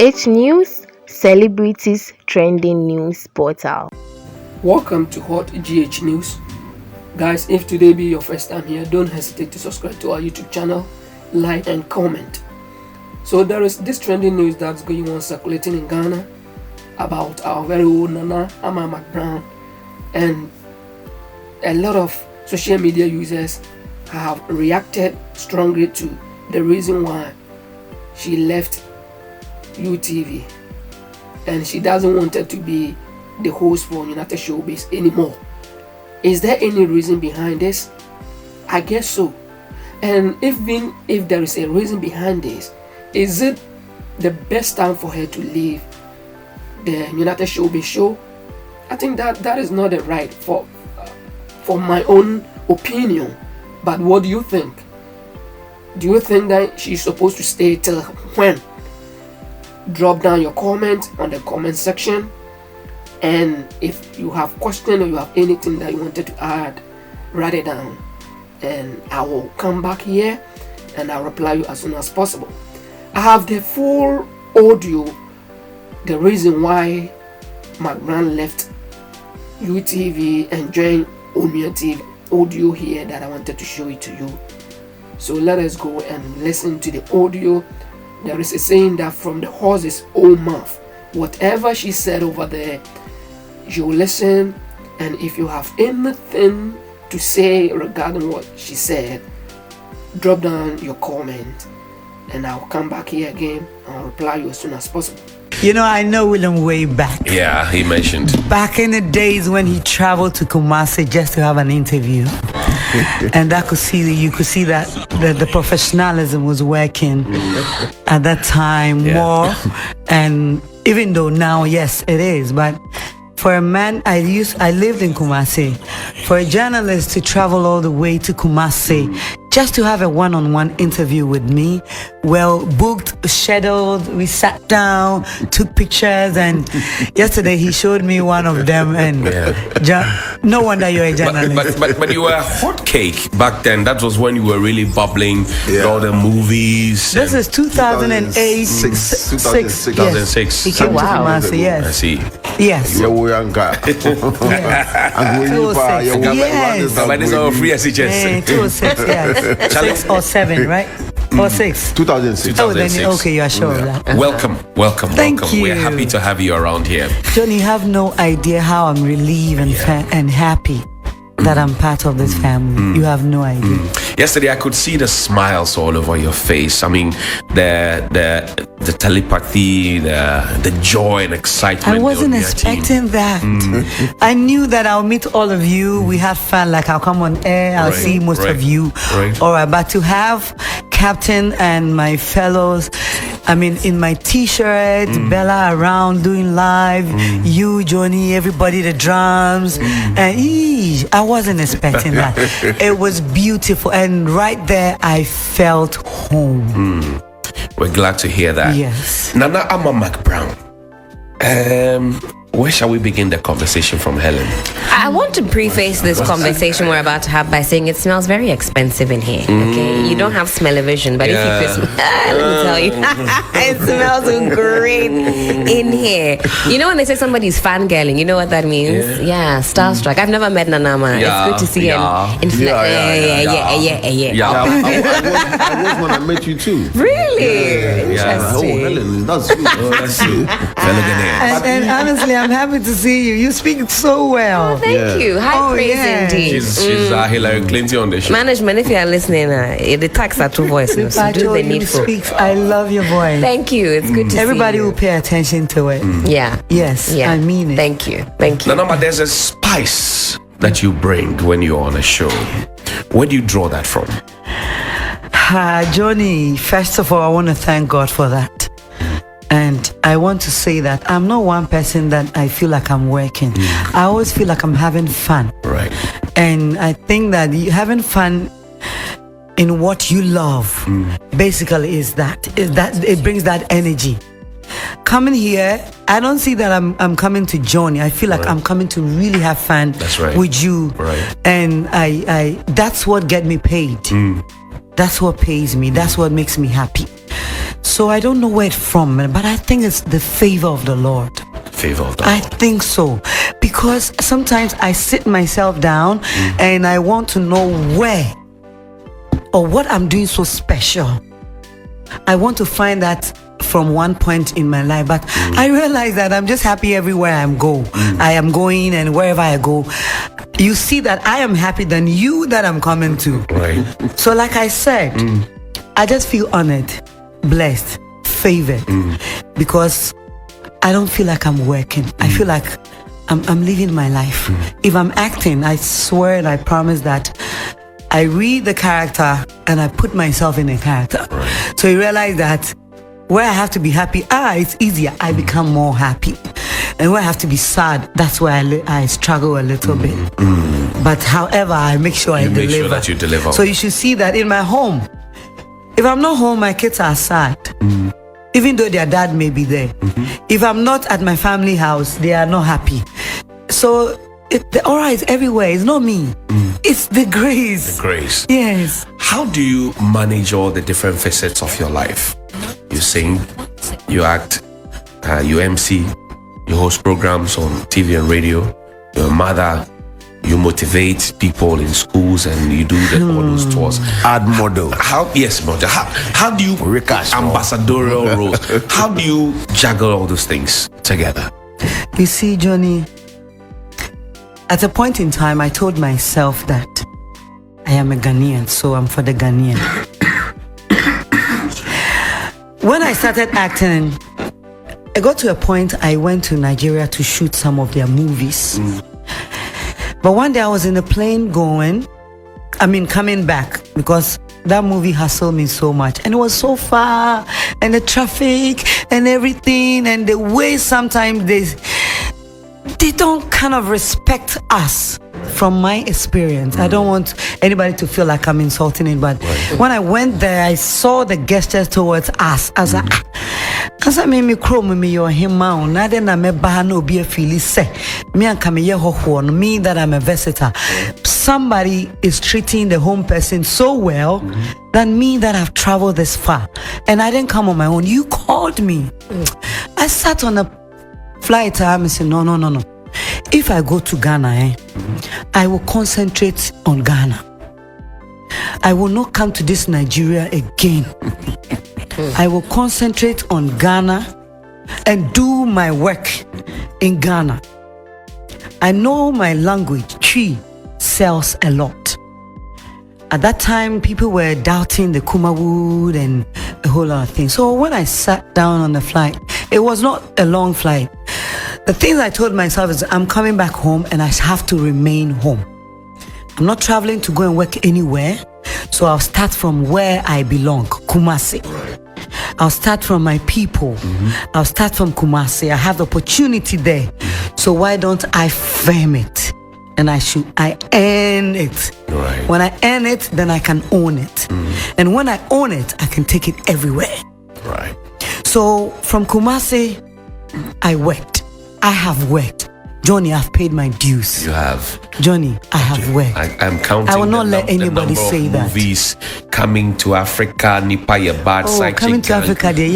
H News, Celebrities Trending News Portal. Welcome to Hot GH News. Guys, if today be your first time here, don't hesitate to subscribe to our YouTube channel, like and comment. So there is this trending news that's going on circulating in Ghana about our very own Nana AMA MACBROWN, and a lot of social media users have reacted strongly to the reason why she left UTV, and she doesn't want it to be the host for United Showbiz anymore. Is there any reason behind this? I guess so. And even if there is a reason behind this, is it the best time for her to leave the United Showbiz show? I think that is not the right for my own opinion. But what do you think? Do you think that she's supposed to stay till when? Drop down your comment on the comment section, and if you have questions or you have anything that you wanted to add, write it down, and I will come back here and I'll reply you as soon as possible. I have the full audio, the reason why MACBROWN left UTV and joined Omnia TV, audio here that I wanted to show it to you. So let us go and listen to the audio. There is a saying that from the horse's own mouth, whatever she said over there, you listen, and if you have anything to say regarding what she said, drop down your comment and I'll come back here again and I'll reply you as soon as possible. You know, I know William way back. Yeah, he mentioned. Back in the days when he traveled to Kumasi just to have an interview. And you could see that the professionalism was working at that time more. And even though now, yes, it is. But for a man, I lived in Kumasi. For a journalist to travel all the way to Kumasi just to have a one-on-one interview with me, well booked, scheduled, we sat down, took pictures, and yesterday he showed me one of them, and no wonder you're a journalist. But you were a hot cake back then. That was when you were really bubbling with all the movies. This is 2008, 2006. He came to Kumasi, yes. I see. Yes. Yes. But this is all free as it just. 206, yes. 6 or 7, right? Or 6? 2006. Oh, then, okay, you are sure of that. Welcome. Thank you. We're happy to have you around here. Johnny, you have no idea how I'm relieved and happy that I'm part of this family. You have no idea. Yesterday I could see the smiles all over your face. I mean, the telepathy, the joy and excitement. I wasn't expecting that. I knew that I'll meet all of you. We have fun, like I'll come on air, I'll see most of you. All right, but to have Captain and my fellows, I mean, in my t-shirt, Bella around doing live, you, Johnny, everybody, the drums, and I wasn't expecting that. It was beautiful, and right there I felt home. We're glad to hear that. Yes. Nana AMA MACBROWN. Where shall we begin the conversation from, Helen? I want to preface this conversation we're about to have by saying it smells very expensive in here. Okay, you don't have smell-o-vision, but if you could, let me tell you, it smells great in here. You know when they say somebody's fangirling, you know what that means? Yeah, starstruck. I've never met Nanama. It's good to see him. I was when I met you too. Really? Interesting. Oh, Helen, that's you. That's you. Fellow Ghanaians. And honestly, I'm happy to see you. You speak so well. Thank you. High praise indeed. She's Hillary Clinton on the show. Management, if you are listening, the tax are two voices. So do the needful. I love your voice. Thank you. It's good to see everybody will pay attention to it. Yeah. Yes. Yeah. I mean it. Thank you. Nanama, there's a spice that you bring when you're on a show. Where do you draw that from? Johnny, first of all, I want to thank God for that. And I want to say that I'm not one person that I feel like I'm working. I always feel like I'm having fun. Right. And I think that having fun in what you love basically is that it brings that energy. Coming here, I don't see that I'm coming to Johnny. I feel like I'm coming to really have fun with you. Right. And that's what gets me paid. That's what pays me. That's what makes me happy. So I don't know where it's from, but I think it's the favor of the Lord. Favor of the I Lord. think so, because sometimes I sit myself down and I want to know where or what I'm doing so special. I want to find that from one point in my life, but I realize that I'm just happy everywhere I am going, and wherever I go, you see that I am happy than you that I'm coming to. Right. So like I said, I just feel honored, blessed, favored, because I don't feel like I'm working. I feel like I'm living my life. If I'm acting, I swear and I promise that I read the character and I put myself in a character. Right. So you realize that where I have to be happy, it's easier. I become more happy. And where I have to be sad, that's where I struggle a little bit. But however, I make sure I deliver. Make sure that you deliver. So you should see that in my home. If I'm not home, my kids are sad. Even though their dad may be there. If I'm not at my family house, they are not happy. So the aura is everywhere. It's not me. It's the grace. The grace. Yes. How do you manage all the different facets of your life? You sing, you act, you MC, you host programs on TV and radio, you're a mother, you motivate people in schools, and you do all those tours. Ad model. Yes, model. How do you ambassadorial roles? How do you juggle all those things together? You see, Johnny, at a point in time, I told myself that I am a Ghanaian, so I'm for the Ghanaian. When I started acting, I got to a point I went to Nigeria to shoot some of their movies. But one day I was in a plane coming back, because that movie hustled me so much. And it was so far, and the traffic and everything, and the way sometimes they don't kind of respect us. From my experience, I don't want anybody to feel like I'm insulting it, but when I went there, I saw the gestures towards us. I was like, as I made me crow me your him on, I didn't me bahano be a feeling say me and come here me that I'm a visitor. Somebody is treating the home person so well than me that I've traveled this far, and I didn't come on my own. You called me. I sat on a flight. I said, no. If I go to Ghana, I will concentrate on Ghana. I will not come to this Nigeria again. I will concentrate on Ghana and do my work in Ghana. I know my language, Twi, sells a lot. At that time, people were doubting the Kumawood and a whole lot of things. So when I sat down on the flight, it was not a long flight. The things I told myself is I'm coming back home and I have to remain home. I'm not traveling to go and work anywhere. So I'll start from where I belong, Kumasi. I'll start from my people. I'll start from Kumasi. I have the opportunity there. So why don't I firm it? And I earn it. Right. When I earn it, then I can own it. And when I own it, I can take it everywhere. Right. So from Kumasi, I worked. I have worked. Johnny, I've paid my dues. You have. Johnny, I have worked. I'm counting. I will not let anybody say that. Movies coming to Africa, Nipa your bad side. Coming to Africa, John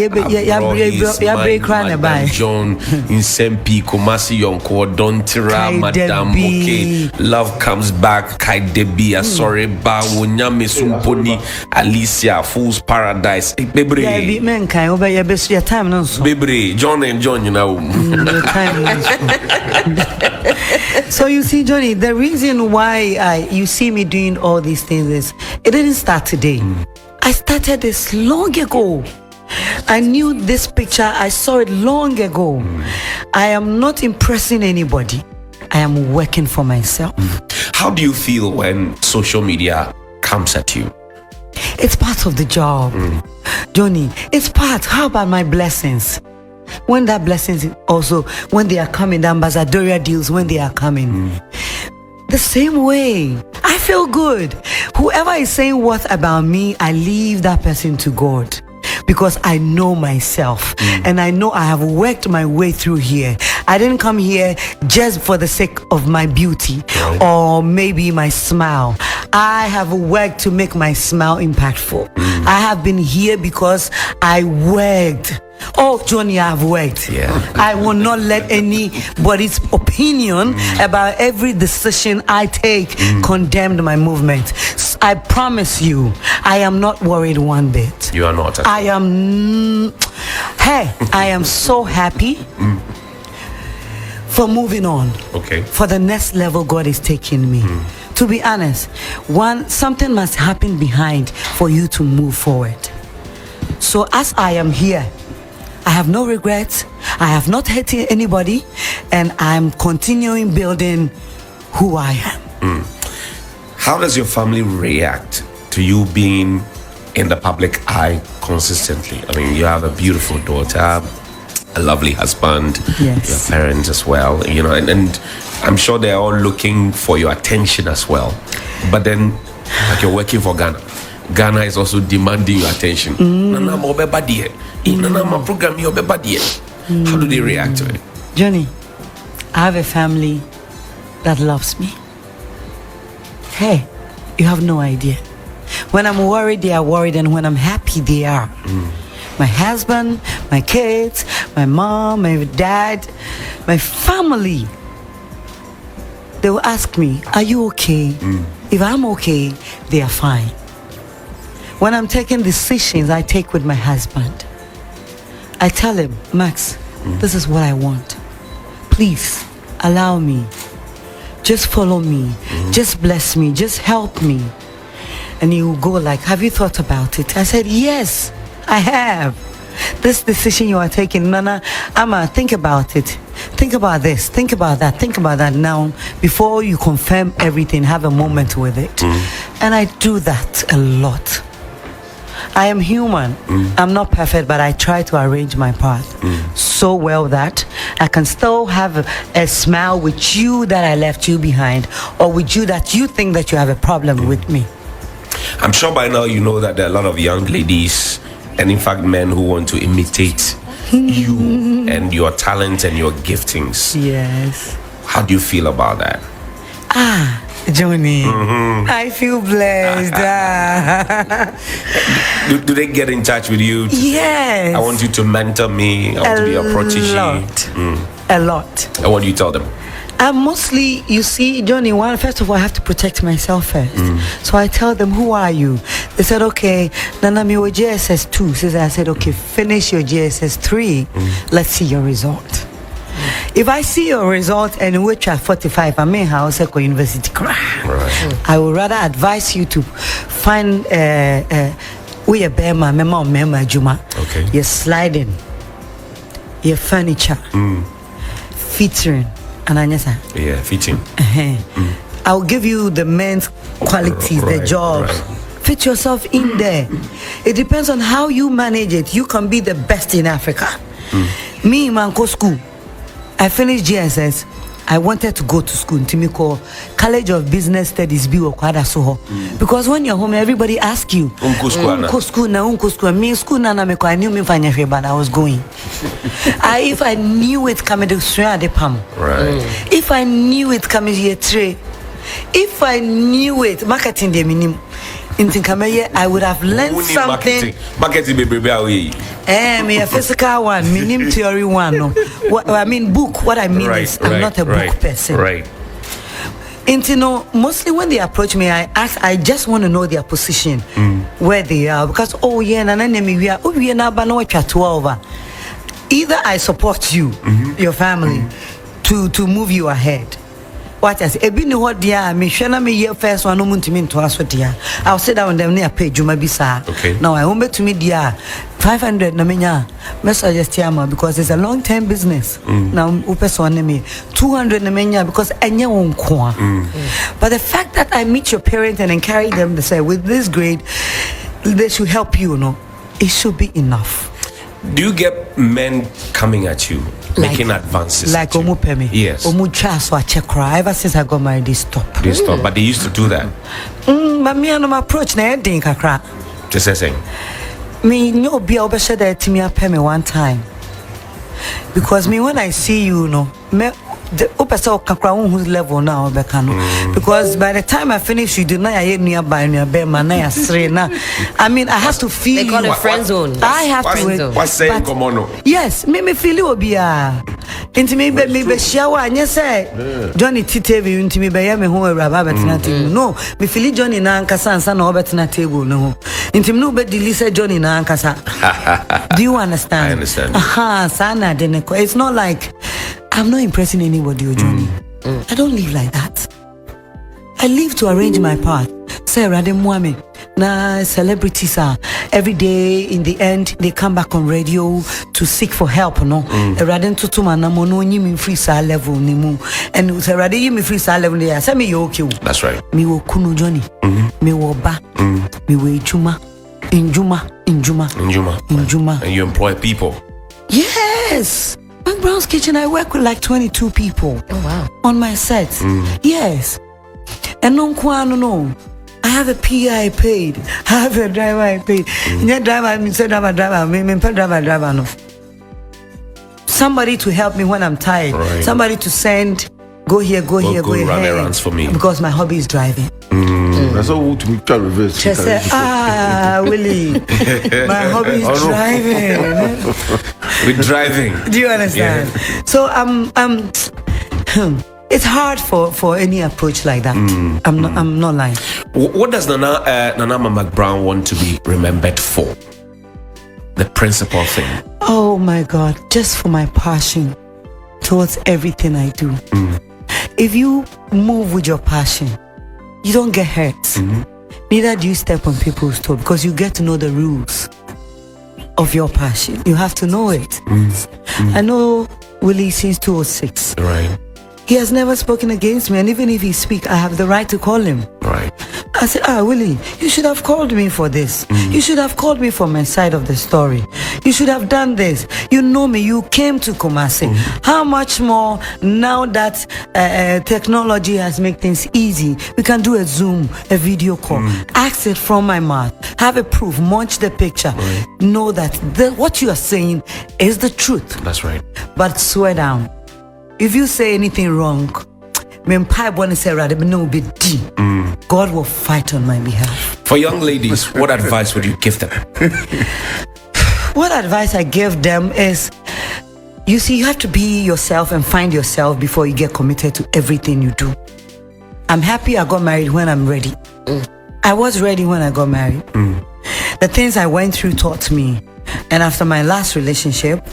in Sempi, Kumasi Yonko, Dontira, Madam Okay, Love Comes Back, Kai Debi, Sorry Ba, Wunyame Sumponi, Alicia, Fool's Paradise. Bebre, men can over your best your time, no. Bebre, John and John, you know. So you see, Johnny, the reason why you see me doing all these things is it didn't start today. I started this long ago. I knew this picture. I saw it long ago. I am not impressing anybody. I am working for myself. How do you feel when social media comes at you? It's part of the job, Johnny. It's part. How about my blessings? When that blessings also, when they are coming, the ambassadorial deals, when they are coming, the same way, I feel good. Whoever is saying what about me, I leave that person to God, because I know myself and I know I have worked my way through here. I didn't come here just for the sake of my beauty or maybe my smile. I have worked to make my smile impactful. I have been here because I worked. Oh, Johnny, I've worked. Yeah. I will not let anybody's opinion about every decision I take condemn my movement. I promise you, I am not worried one bit. You are not. I am. Hey, I am so happy for moving on. Okay. For the next level God is taking me. To be honest, something must happen behind for you to move forward. So as I am here, I have no regrets. I have not hurt anybody, and I'm continuing building who I am. How does your family react to you being in the public eye consistently? I mean, you have a beautiful daughter, a lovely husband, Yes. your parents as well, you know, and I'm sure they're all looking for your attention as well. But then, like, you're working for Ghana. Ghana is also demanding your attention. Nana, mo beba die. Nana, my program, your beba die. How do they react to it? Johnny, I have a family that loves me. Hey, you have no idea. When I'm worried, they are worried, and when I'm happy, they are. My husband, my kids, my mom, my dad, my family. They will ask me, are you okay? If I'm okay, they are fine. When I'm taking decisions, I take with my husband. I tell him, Max, this is what I want. Please, allow me. Just follow me. Just bless me. Just help me. And he will go like, have you thought about it? I said, yes, I have. This decision you are taking, Nana, Ama, think about it. Think about this. Think about that. Think about that now. Before you confirm everything, have a moment with it. And I do that a lot. I am human. I'm not perfect, but I try to arrange my path so well that I can still have a smile with you that I left you behind, or with you that you think that you have a problem with me. I'm sure by now you know that there are a lot of young ladies, and in fact men, who want to imitate you and your talent and your giftings. Yes. How do you feel about that? Johnny, I feel blessed. Do they get in touch with you? Yes. I want you to mentor me. I want to be your protege. A lot. And what do you tell them? Mostly, you see, Johnny, first of all, I have to protect myself first. So I tell them, who are you? They said, okay, Nana, me GSS 2. So I said, okay, finish your GSS 3. Let's see your result. If I see your result and which at 45, I'm in house at university. I would rather advise you to find we a bema, mema, juma. Okay. Your sliding, your furniture, featuring, and Anyasa. Yeah, fitting. I'll give you the men's qualities, the jobs. Fit yourself in there. It depends on how you manage it. You can be the best in Africa. Me, Manko School. I finished GSS. I wanted to go to school in Timiko College of Business Studies. Because when you're home, everybody asks you, unko school. Me school na me I knew me fanya but I was going. If I knew it coming to the palm. Right. If I knew it coming here tray. If I knew it, marketing the minimum. I would have learned something. Marketing baby. Me a physical one, minim theory one. No. I mean book. What I mean is I'm not a book person. Right. And mostly when they approach me, I just want to know their position, where they are, because we are now 12. Either I support you, your family, to move you ahead. What I say, what dear, me shana me year first one no muntimin to us with dear. I'll sit down them near page you maybe sir. Okay. Now I won't to me dear 500 na menya message tiama because it's a long-term business. Now upes one me 200 na menya because enya wonko. But the fact that I meet your parents and encourage them to say with this grade they should help you, it should be enough. Do you get men coming at you, making advances? Like Omu Pemi. Yes. Omu Chaso, I check cry. Ever since I got married, they stop. They stop, but they used to do that. But me and my approach, na ending kakra. Just saying. Me no be obesha that to me Pemi one time. Because me when I see you, me the opesa kakra who's level now because by the time I finish you deny I nearby na sre na. I mean I have to feel they call it friend zone. I have to what's saying komono? yes me feel you obia into me be shower and say Johnny TV into me be me ho awuraba betina table no me feel Johnny na ankasa ansa na obetina table no into me no be delise Johnny na ankasa. Do you understand? I understand. Sana deneko. It's not like I'm not impressing anybody, Johnny. I don't live like that. I live to arrange my path. Sarah de Mwame. Na celebrities are every day in the end they come back on radio to seek for help, no. Rather to na mono nyimi free sa level nimu. And rather you me free sa level there. Say me you okay. That's right. Me wo kunu Johnny. Me wo ba. Me wo ijuma. Injuma. And you employ people. Yes. MacBrown's Kitchen, I work with like 22 people. Oh wow. On my set. Yes. And no. I have a PI I paid. I have a driver I paid. Driver no. Somebody to help me when I'm tired. Right. Somebody to send, go here, go run here. errands for me. Because my hobby is driving. That's all to me try reverse. Just say, Willie, my hobby is driving. With driving. Do you understand? Yeah. So it's hard for any approach like that. I'm not lying. What does Nana AMA MACBROWN want to be remembered for? The principal thing. Oh my God, just for my passion towards everything I do. If you move with your passion, you don't get hurt. Neither do you step on people's toes because you get to know the rules of your passion. You have to know it. I know Willie since 2006. Right. He has never spoken against me, and even if he speaks, I have the right to call him. Right. I said, Willie, you should have called me for this. You should have called me for my side of the story. You should have done this. You know me, you came to Kumasi. How much more now that technology has made things easy? We can do a Zoom, a video call. Ask it from my mouth. Have a proof, munch the picture. Know that what you are saying is the truth. That's right. But swear down. If you say anything wrong, God will fight on my behalf. For young ladies, what advice would you give them? What advice I give them is, you see, you have to be yourself and find yourself before you get committed to everything you do. I'm happy I got married when I'm ready. I was ready when I got married. The things I went through taught me. And after my last relationship,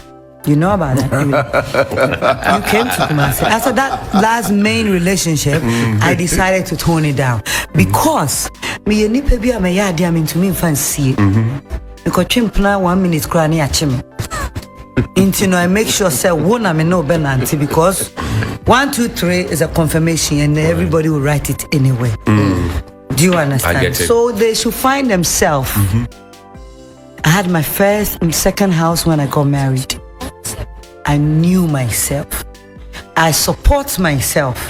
you know about that. You came to Kumasi. After that last main relationship, I decided to tone it down because me nipa bi am ya dia me ntumi mfa nsie. Because chimpna 1 minute kra na achime. Until I make sure say wona me no benanti because 1 2 3 is a confirmation and everybody will write it anyway. Do you understand? I get it. So they should find themselves. I had my first and second house when I got married. I knew myself. I support myself.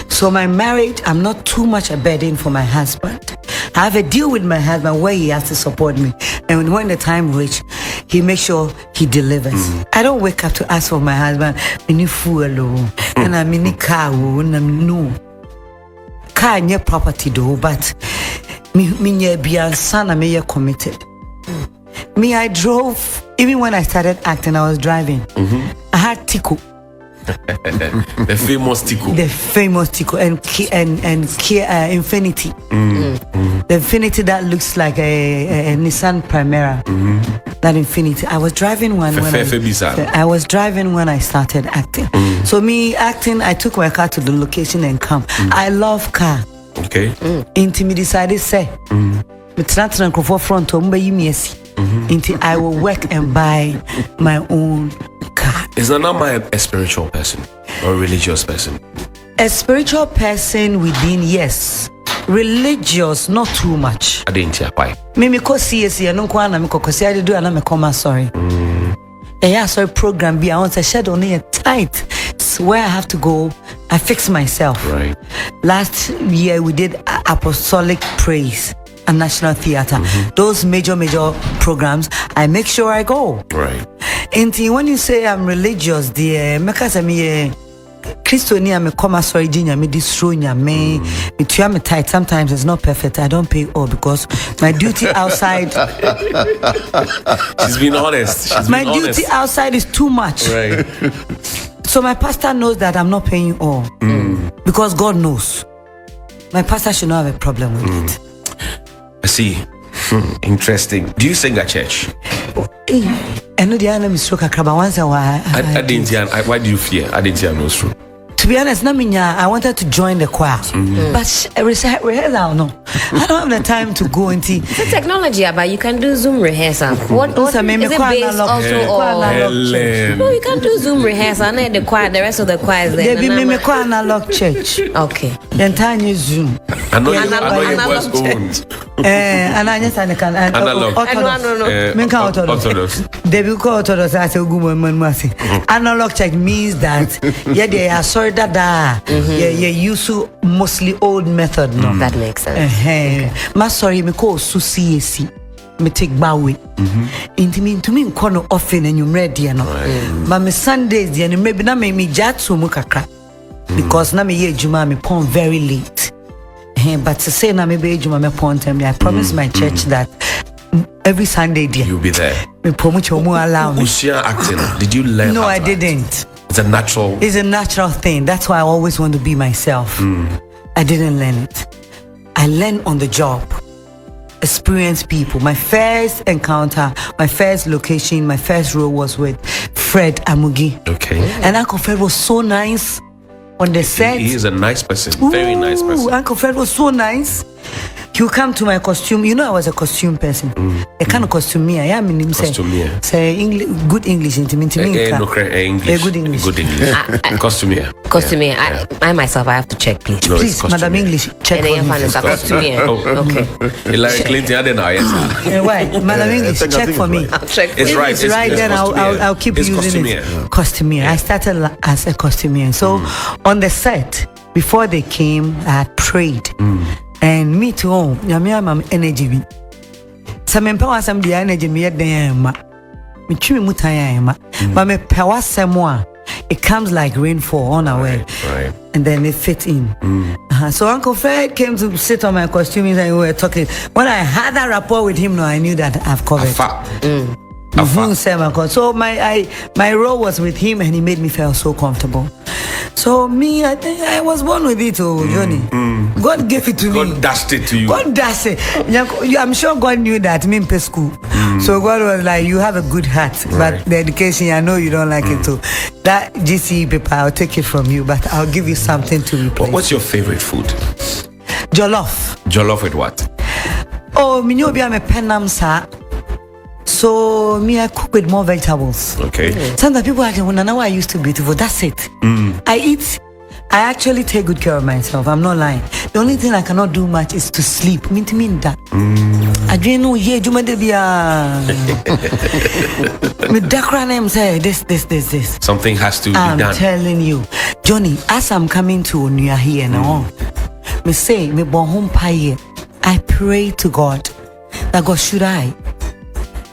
So my marriage, I'm not too much a burden for my husband. I have a deal with my husband where he has to support me. And when the time reaches, he makes sure he delivers. I don't wake up to ask for my husband, any fool alone. And I'm in a car, no. Car near property though, but me be son, I'm committed. Me, I drove, even when I started acting, I was driving. I had Tico. The famous Tico. The famous Tico and Kia Infinity. The Infinity that looks like a Nissan Primera. That Infinity. I was driving one I was driving when I started acting. So me acting, I took my car to the location and come. I love car. Okay. Until me decided say, front until I will work and buy my own car. Is Nana a spiritual person or a religious person? A spiritual person within, yes. Religious, not too much. I didn't hear why. Me ko CSC, I don't want to go see I do and I'm come sorry. Yeah, sorry program be I want to shed only a tight. It's where I have to go. I fix myself. Right. Last year we did apostolic praise. And National Theatre. Those major programs, I make sure I go. Right. And when you say I'm religious, the Christonia me come sorry jinya me destroy me. It you me tight. Sometimes it's not perfect. I don't pay all because my duty outside. She's been honest. My duty outside is too much. Right. So my pastor knows that I'm not paying all because God knows. My pastor should not have a problem with it. I see. Interesting. Do you sing at church? I know the enemy stroke a crab once a while. I didn't hear. Why do you fear? I didn't hear no true. To be honest, I wanted to join the choir, but rehearsal, no. I don't have the time to go and see. The technology, but you can do Zoom rehearsal. What is it based also on? No, you can do Zoom rehearsal. And the choir, the rest of the choir is there. They be me choir analog church. Okay. The entire Zoom. I know your voice owned. And I just Analog. Orthodox. They will call Orthodox. I say, analog church means that they are sorry that you use mostly old method. No, that makes sense. Ma sorry, me call Susi. Me take bawi. Into me corner often and you ready no. But me Sundays and maybe na me jatsu mukakra because na me ye juma me pon very late. But to say na me be juma me pon time, I promise my church that every Sunday dear you'll be there. Me promote you allow me. Usia acting. Did you learn? No, how I to didn't. Act? It's a natural. It's a natural thing. That's why I always want to be myself. I didn't learn it. I learned on the job. Experienced people. My first encounter, my first location, my first role was with Fred Amugi. Okay. And Uncle Fred was so nice on the set. He is a nice person. Very nice person. Uncle Fred was so nice. He would come to my costume. You know, I was a costume person. A kind of costumier. I am in him. Costumier. Say English, good English. English. Good English. Good English. Costumier. Costumier. I myself, I have to check, please. No, Please, Madam English, check for me. Costumier. Okay. Hillary Clinton, I don't know. Yes. Why? Madam English, check for me. I'll check. It's right. It's right, then I'll keep it's using costumier. it. Costumier. I started as a costumier. So on the set, before they came, I had prayed. And me too, I'm energy. Some empower some the energy me at the emma. Me chew mutayama. But me power somewhere. It comes like rainfall on our way. Right. And then it fit in. So Uncle Fred came to sit on my costume and we were talking. When I had that rapport with him, I knew that I've covered. So my role was with him and he made me feel so comfortable. So me, I think I was born with it, Johnny. God gave it to me. God dashed it to you. God dashed it. I'm sure God knew that me in school. So God was like, you have a good heart, but the education, I know you don't like it too. That GCE paper, I'll take it from you, but I'll give you something to replace. What's your favorite food? Jollof. Jollof with what? Oh, me know be am a penam sa. So me, I cook with more vegetables. Okay. Sometimes people ask me, well, now I used to be beautiful. That's it. I eat. I actually take good care of myself. I'm not lying. The only thing I cannot do much is to sleep. Mean that. I didn't know. Yeah, you might be me dakra name say this. Something has to be done. I'm telling you, Johnny. As I'm coming to New here now, me say me born home pie. I pray to God that God should I.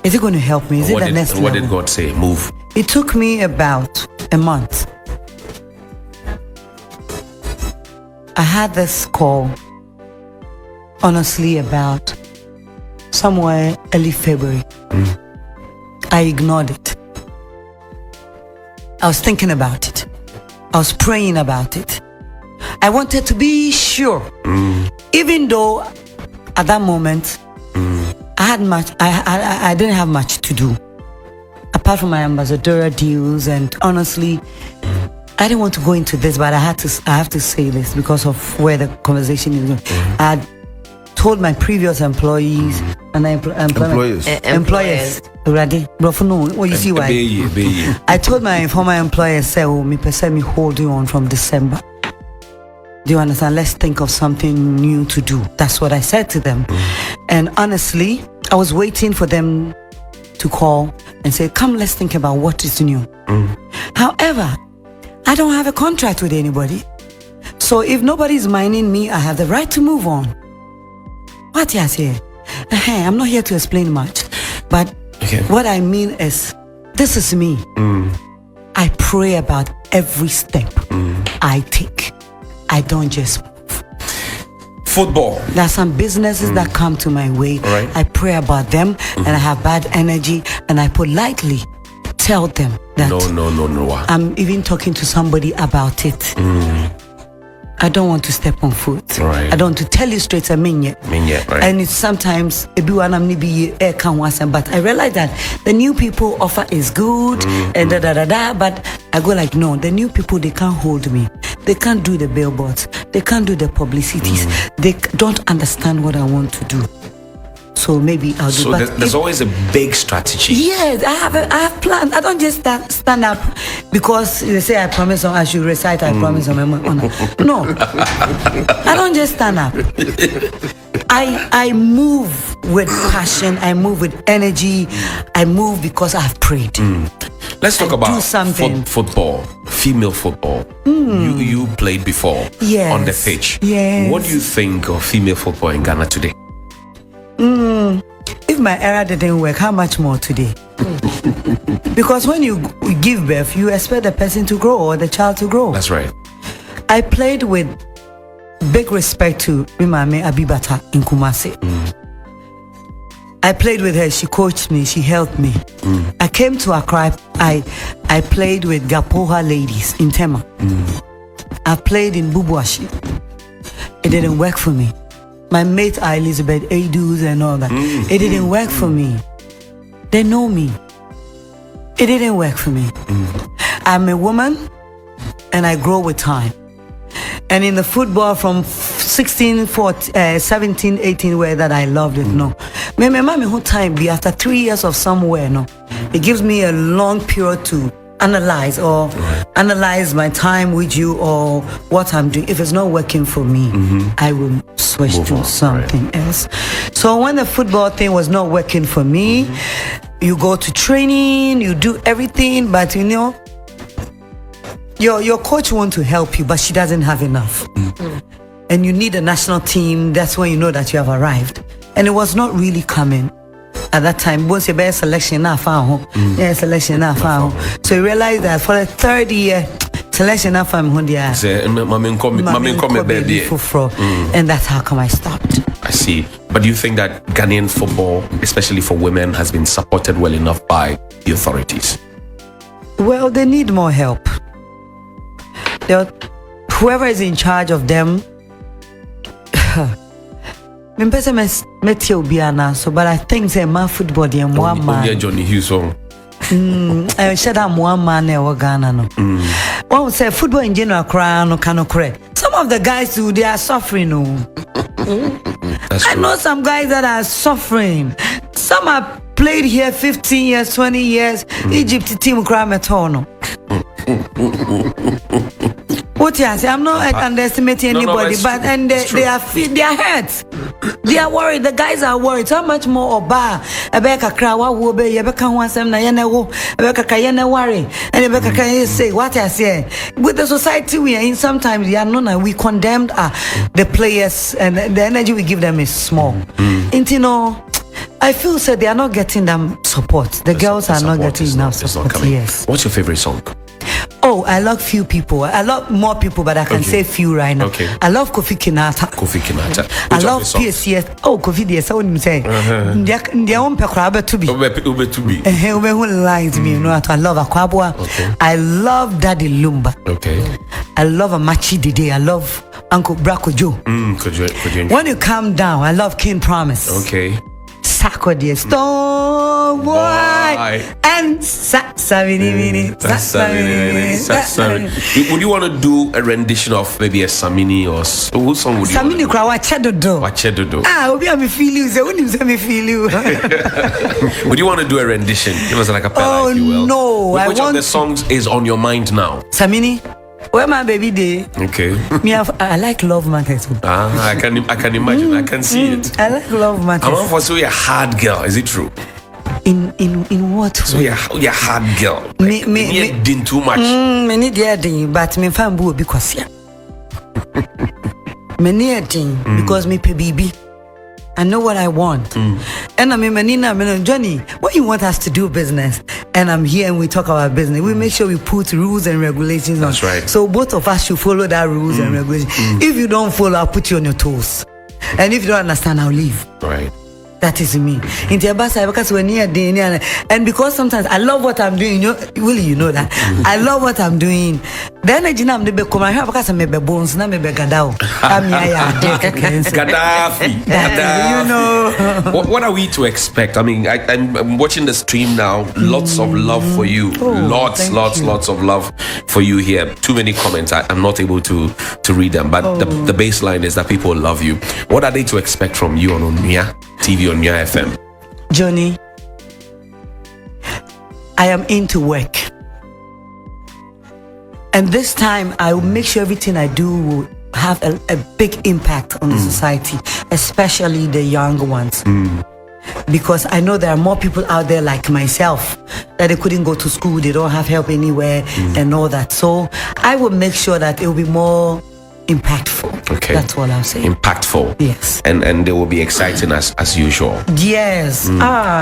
Is it going to help me? Is it the next level? What did God say? Move. It took me about a month. I had this call, honestly, about somewhere early February. I ignored it. I was thinking about it. I was praying about it. I wanted to be sure. Even though at that moment, I didn't have much to do apart from my ambassadorial deals, and honestly I didn't want to go into this, but I have to say this because of where the conversation is going. I had told my previous employees and employers already. What you see why? I told my former employers, say, oh, me hold you on from December. Do you understand? Let's think of something new to do. That's what I said to them. And honestly, I was waiting for them to call and say, come, let's think about what is new. However, I don't have a contract with anybody. So if nobody's minding me, I have the right to move on. What you say? I'm not here to explain much. But what I mean is, this is me. I pray about every step. I take. I don't just move. Football. There are some businesses that come to my way. Right. I pray about them and I have bad energy and I politely tell them that No. I'm even talking to somebody about it. I don't want to step on foot. Right. I don't want to tell you straight, right. And it's sometimes, but I realize that the new people offer is good and but I go like, no, the new people, they can't hold me. They can't do the billboards. They can't do the publicities. They don't understand what I want to do. So maybe I'll do. So there's always a big strategy. Yes, I have planned. I don't just stand up because they say I promise I should recite. I promise on my honor. No, I don't just stand up. I move with passion. I move with energy. I move because I've prayed. Let's talk about something. Football, female football. You played before on the pitch. Yes. What do you think of female football in Ghana today? If my era didn't work, how much more today? Because when you give birth, you expect the person to grow or the child to grow. That's right. I played with big respect to Mimame Abibata in Kumasi. I played with her. She coached me. She helped me. I came to Accra. I played with Gapoha ladies in Tema. I played in Bubuashi. It didn't work for me. My mate are Elizabeth Adus and all that. It didn't work for me. They know me. It didn't work for me. I'm a woman and I grow with time. And in the football from 16, 14, 17, 18, where that I loved it, no. My mommy whole time be after 3 years of somewhere, no. It gives me a long period to analyze analyze my time with you or what I'm doing. If it's not working for me, I will switch to something else. So when the football thing was not working for me, you go to training, you do everything, but you know, your coach wants to help you, but she doesn't have enough. And you need a national team. That's when you know that you have arrived. And it was not really coming at that time. Once you best selection now found, selection now found. So you realize that for the third year, selection now found, and that's how come I stopped. I see. But do you think that Ghanaian football, especially for women, has been supported well enough by the authorities? Well, they need more help. Whoever is in charge of them, but I think say my football and one man. Johnny Hughes song. I said I'm one man in Ghana. No. One say football in general cry no cannot correct. Some of the guys who they are suffering. No. I know some guys that are suffering. Some have played here 15 years, 20 years. Egypt team cry metono. What you say? I'm not underestimating anybody, but and they are hurt. They are worried. The guys are worried. So much more oba. Ebeka krawa wobe. Ebeka wansem na yene wo. Ebeka kayene worry. And ebeka kayene say what I say. With the society we are in, sometimes we are known. We condemned the players, and the energy we give them is small. And you know, I feel so they are not getting them support. The girls are not getting enough support. Yes. What's your favorite song? Oh, I love few people. I love more people, but I can say few right now. Okay. I love Kofi Kinata. I love PSCS. Oh, Kofi DS. I wouldn't say. Their own pekraba to be. Who lines me? You know, I love Akwabwa. Okay. I love Daddy Lumba. Okay. I love Amachi Dide. I love Uncle Brako Joe. When you calm down, I love King Promise. Okay. Sako dear Stone Boy and Samini. Would you want to do a rendition of maybe a Samini or whose song would you Samini want to do? Wachedodo. Obi me feel you. Say when you say me feel you. Would you want to do a rendition? Give us like a pella, if you will. No, Which of the songs is on your mind now? Samini. Where my baby day? Okay. I like Love Matters. I can imagine. I can see it. I like Love Matters. I'm for so you're a hard girl. Is it true? In what way? So you're a hard girl. Me didn't too much. Me need the but me fan boo because yeah. Me need thing because me pay baby. I know what I want. And I mean, Johnny, what you want us to do business? and I'm here and we talk about business, we make sure we put rules and regulations on. That's right. So both of us should follow that rules and regulations. If you don't follow, I'll put you on your toes. And if you don't understand, I'll leave. Right. That is me. And because sometimes I love what I'm doing, Willie, you know that. I love what I'm doing. Then I didn't have because I'm a bones, not a Gadao. Gaddafi. You know. What are we to expect? I mean, I'm watching the stream now. Lots of love for you. Lots of love for you here. Too many comments. I'm not able to read them. But the baseline is that people love you. What are they to expect from you on Onya TV, on Onya FM? Johnny, I am into work. And this time, I will make sure everything I do will have a big impact on the society, especially the younger ones. Because I know there are more people out there like myself that they couldn't go to school, they don't have help anywhere and all that. So I will make sure that it will be more impactful. Okay. That's all I'll say. Impactful. Yes. And they will be exciting as usual. Yes.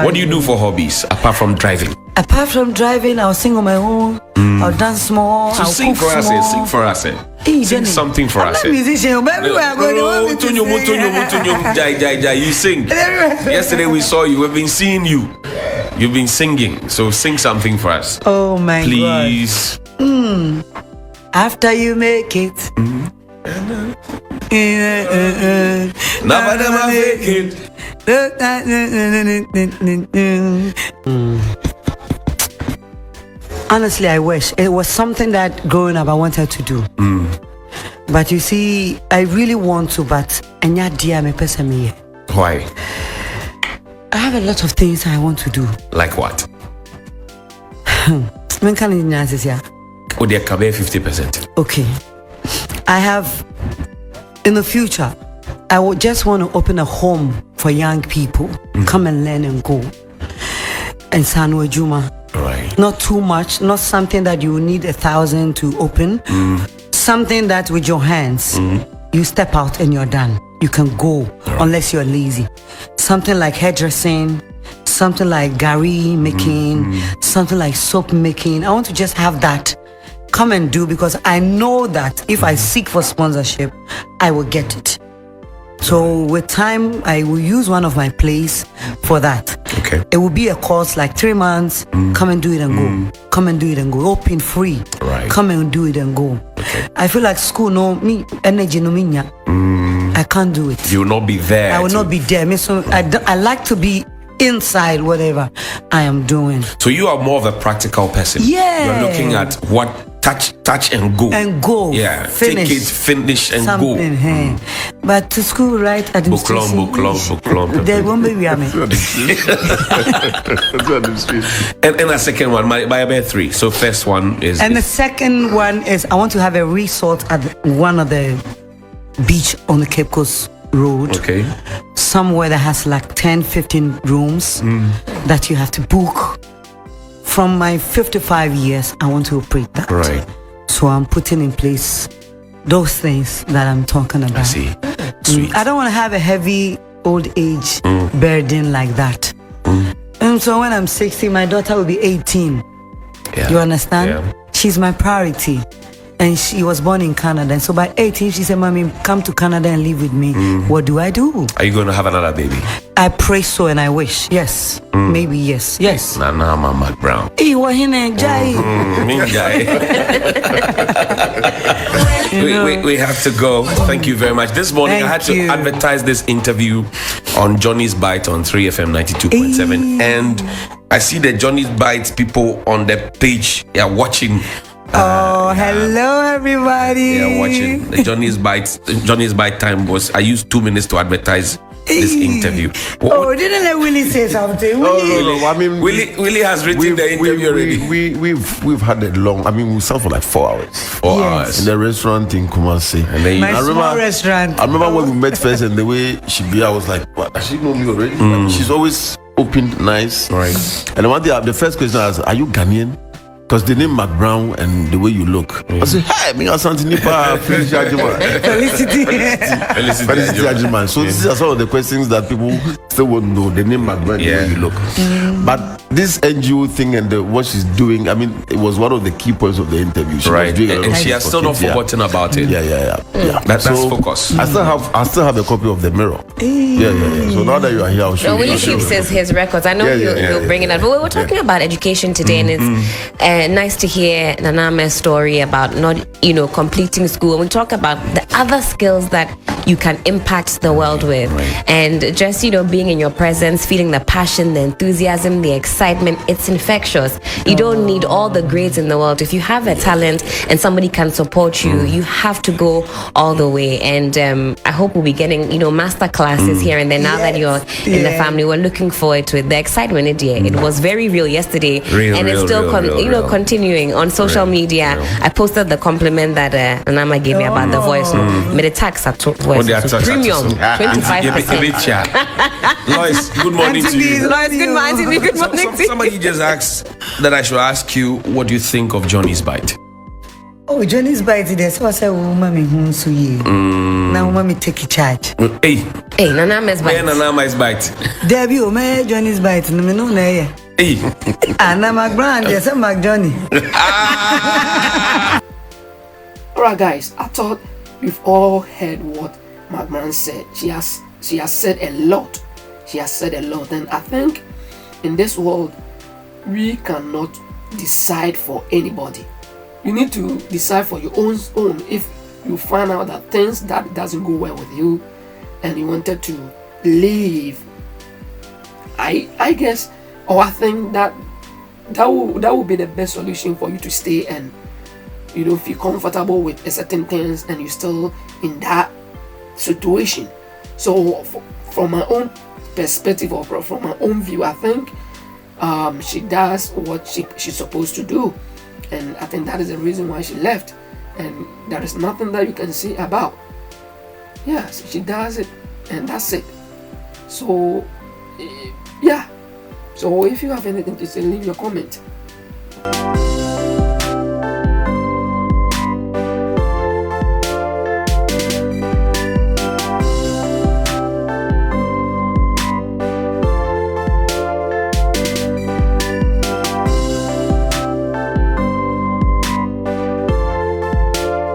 What do you do for hobbies apart from driving? Apart from driving, I'll sing on my own. I'll dance more. So I'll sing cook for us. more. Sing for us. Hey, Sing Jenny, something for I'm us. not a musician, but everywhere I go, they want me to sing. Jai. You sing. Yesterday we saw you. We've been seeing you. You've been singing. So sing something for us. Oh my Please. God. After you make it. Never make it. Honestly, I wish it was something that growing up I wanted to do. But you see, I really want to, but Why? I have a lot of things I want to do. Like what? When can you answer here? Oh, they can be 50%. Okay. I have, in the future, I would just want to open a home for young people. Come and learn and go. And Sanwe Juma. Right. Not too much, not something that you need 1,000 to open. Something that with your hands, you step out and you're done. You can go unless you're lazy. Something like hairdressing, something like gari making, something like soap making. I want to just have that come and do, because I know that if I seek for sponsorship, I will get it. So with time, I will use one of my plays for that. Okay. It will be a course like 3 months. Come and do it and go. Come and do it and go. Open free. Right. Come and do it and go. Okay. I feel like school, no, me, energy, no, me, I can't do it. You will not be there. I will not be there. Me, so I like to be inside whatever I am doing. So you are more of a practical person. Yeah. You're looking at what touch and go. And go. Yeah. Finish. Take it, finish and Something, go. But to school, right? Book long. They won't be with me. And a second one, my about 3. So first one is. And the second one is I want to have a resort at one of the beach on the Cape Coast Road. Okay. Somewhere that has like 10, 15 rooms that you have to book. From my 55 years, I want to operate that. Right. So I'm putting in place those things that I'm talking about. I see. Sweet. I don't want to have a heavy old age burden like that. And so when I'm 60, my daughter will be 18. Yeah. You understand? Yeah. She's my priority. And she was born in Canada. And so by 18, she said, Mommy, come to Canada and live with me. What do I do? Are you going to have another baby? I pray so and I wish. Yes. Maybe yes. Yes. AMA MACBROWN. Hey, what Jai? We have to go. Thank you very much. This morning I had to advertise this interview on Johnny's Bite on 3FM 92.7. And I see the Johnny's Bite people on the page watching. Hello everybody. Yeah, watching the Johnny's Bite time was. I used 2 minutes to advertise this interview. Didn't let Willie say something? No. I mean, Willie has written the interview already. We've had it long. I mean, we sat for like 4 hours. 4 hours In the restaurant in Kumasi. And then My small restaurant. I remember when we met first and the way she be, I was like, what? Does she know me already? Like, she's always open, nice. Right. And one day, the first question I asked, are you Ghanaian? Because the name MACBROWN and the way you look. I said, hey, me Asante Nipa, Felicity Felicity. Ajima. So these are some of the questions that people still won't know the name MacBrown the way you look. But this NGO thing and what she's doing, I mean, it was one of the key points of the interview. She was doing a lot and of she has things still for not kids, forgotten about it. That's focus. I still have a copy of the Mirror. So now that you are here, I'll show No, you. Willie keeps his records. I know he'll bring it up. But we were talking about education today, and it's nice to hear Naname's story about not, completing school. And we talk about the other skills that you can impact the world with, and just being in your presence, feeling the passion, the enthusiasm, the excitement. It's infectious. You don't need all the grades in the world. If you have a talent and somebody can support you, you have to go all the way. And I hope we'll be getting master classes here and there now that you're in the family. We're looking forward to it. The excitement, it was very real yesterday, and it's still continuing on social media. I posted the compliment that Anama gave me about the voice. Made a tax at voice premium 25%. Lois, good morning to you. Lois, good morning to you. Good morning to you. Somebody just asked that I should ask you, what do you think of Johnny's bite? Oh, Johnny's bite there. So I said, "Mommy, so ye." Now, mommy, take charge. Hey, Naname's bite. Naname's bite. Debbie, Johnny's bite. No, no, no. Hey, Anna MacBrown, yes, I'm Mac Johnny. Alright, guys, I thought we've all heard what MacBrown said. She has said a lot. She has said a lot, and I think in this world we cannot decide for anybody. You need to decide for your own. If you find out that things that doesn't go well with you, and you wanted to leave, I guess, or I think that would be the best solution for you to stay and you don't feel comfortable with certain things and you're still in that situation. So from my own perspective or from my own view, I think she does what she's supposed to do, and I think that is the reason why she left, and there is nothing that you can say about. Yes, she does it and that's it. So so if you have anything to say, leave your comment.